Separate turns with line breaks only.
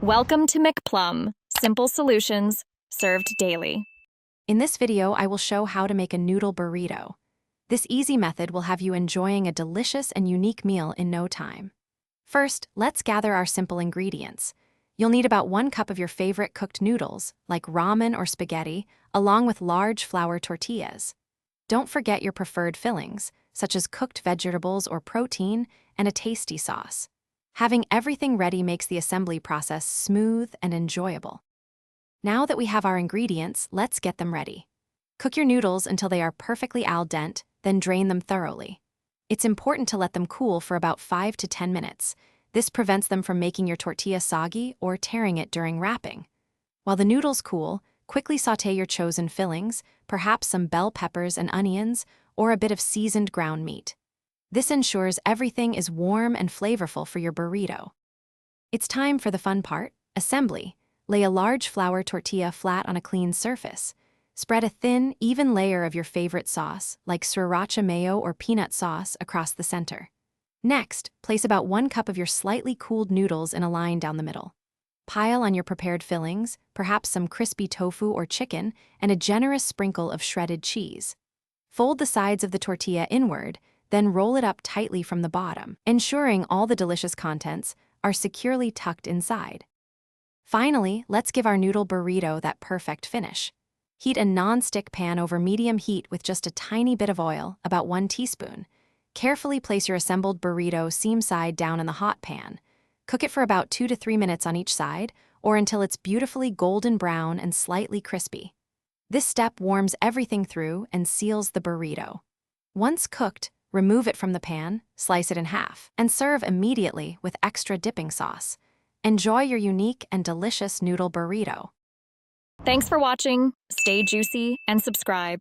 Welcome to McPlum, simple solutions served daily.
In this video, I will show how to make a noodle burrito. This easy method will have you enjoying a delicious and unique meal in no time. First, let's gather our simple ingredients. You'll need about 1 cup of your favorite cooked noodles, like ramen or spaghetti, along with large flour tortillas. Don't forget your preferred fillings, such as cooked vegetables or protein, and a tasty sauce. Having everything ready makes the assembly process smooth and enjoyable. Now that we have our ingredients, let's get them ready. Cook your noodles until they are perfectly al dente, then drain them thoroughly. It's important to let them cool for about 5 to 10 minutes. This prevents them from making your tortilla soggy or tearing it during wrapping. While the noodles cool, quickly sauté your chosen fillings, perhaps some bell peppers and onions, or a bit of seasoned ground meat. This ensures everything is warm and flavorful for your burrito. It's time for the fun part, assembly. Lay a large flour tortilla flat on a clean surface. Spread a thin, even layer of your favorite sauce, like sriracha mayo or peanut sauce, across the center. Next, place about 1 cup of your slightly cooled noodles in a line down the middle. Pile on your prepared fillings, perhaps some crispy tofu or chicken, and a generous sprinkle of shredded cheese. Fold the sides of the tortilla inward, then roll it up tightly from the bottom, ensuring all the delicious contents are securely tucked inside. Finally, let's give our noodle burrito that perfect finish. Heat a non-stick pan over medium heat with just a tiny bit of oil, about 1 teaspoon. Carefully place your assembled burrito seam side down in the hot pan. Cook it for about 2 to 3 minutes on each side, or until it's beautifully golden brown and slightly crispy. This step warms everything through and seals the burrito. Once cooked, remove it from the pan, slice it in half, and serve immediately with extra dipping sauce. Enjoy your unique and delicious noodle burrito.
Thanks for watching. Stay juicy and subscribe.